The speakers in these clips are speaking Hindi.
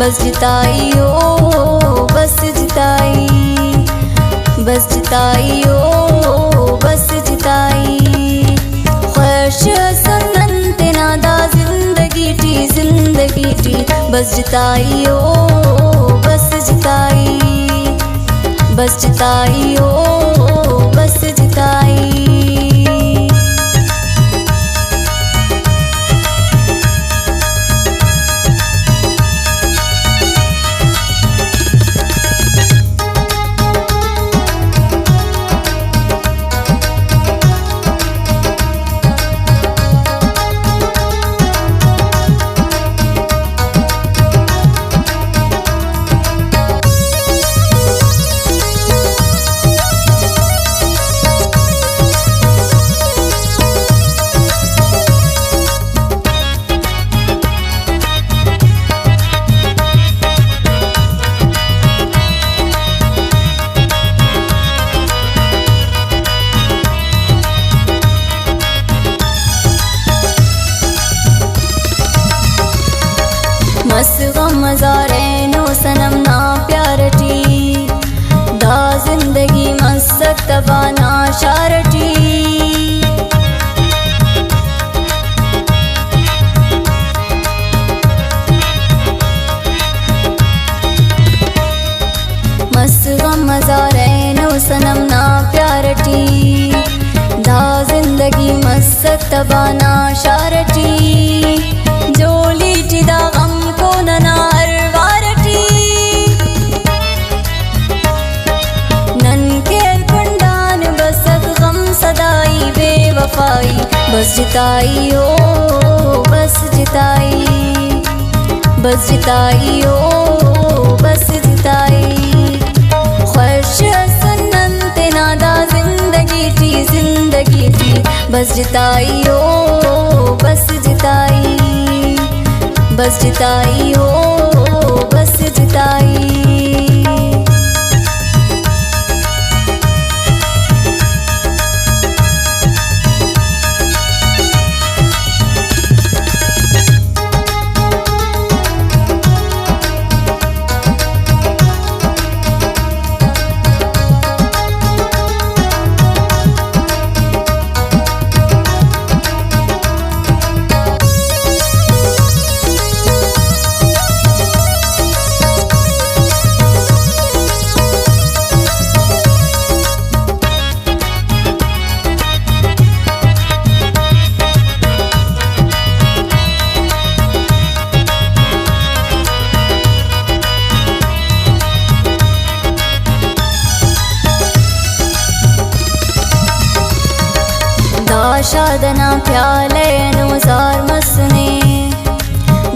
बस जिताई ओ बस जिताई, बस जिताई ओ बस जिताई। ख्वाहिश सनंत नादा जिंदगी टी बस जिताई ओ बस जिताई, बस जिताई ओ बस जिताई। मस गम मज़ारेनो सनम ना प्यारटी, दा जिंदगी मसक तबाना शारटी। मस गम मज़ारेनो सनम ना प्यारटी, दा जिंदगी मसक तबाना शारटी। जोली टिदा गम को नना अरवारटी, नन के कुंडान बसक गम सदाई बेवफाई। बस जिताई ओ बस जिताई, बस जिताई ओ बस जिताई। ख्वाहिश सनंत नादा जिंदगी टी बस जिताई ओ बस जिताई, बस जिताई ओ बस जिताई। शादना प्याले नुजार मसने,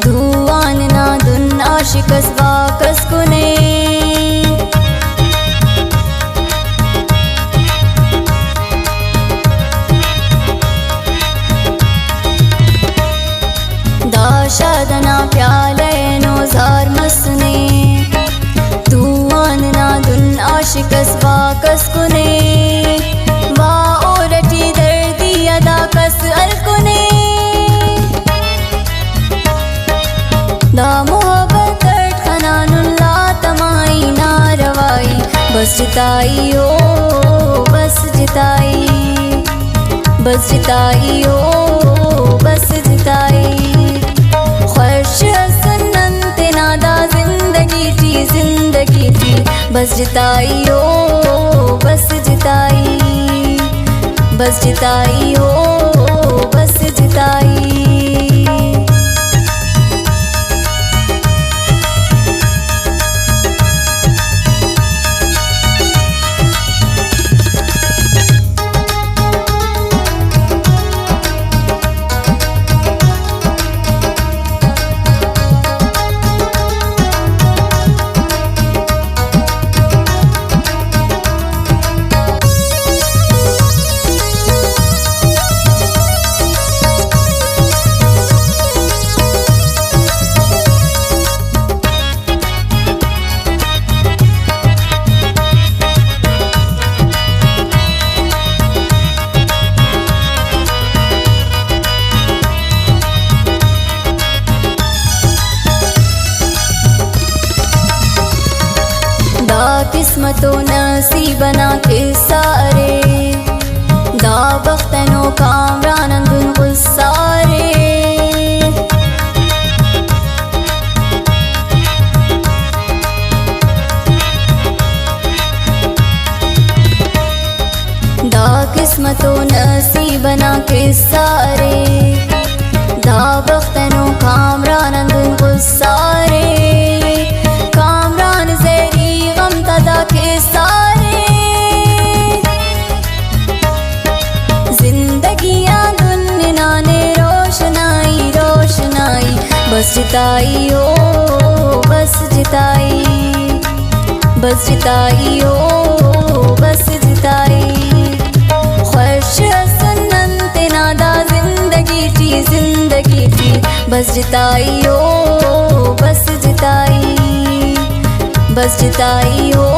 धुआन ना दुन आशिकस वाकस कुने। दा शादना प्याले नुजार मसने, धुआन ना दुन आशिकस वाकस कुने। कस अलकुने दा मोहब्बत खनानुल्ला तमाई ना रवाई। बस जिताई ओ बस जिताई, बस जिताई ओ बस जिताई। ख्वाहिश सनंत नादा जिंदगी टी बस जिताई ओ बस जिताई, बस जिताई ओ बस जिताई। किस्मतों नसीबना के सारे दा बख्तनो कामरानंदुन गुस्सारे दा किस्मतों नसीबना के सारे दा बख्तनो कामरानंदुन गुस्सारे कामरान ज़ेरी गम तदा के सारे जिंदगियां दुनिया ने रोशनाई रोशनाई बस जिताई हो बस जिताई बस जिताई हो बस जिताई ख्वाहिश सुन्नत नादा जिंदगी थी बस जिताई हो बस जिताई बस जिताई हो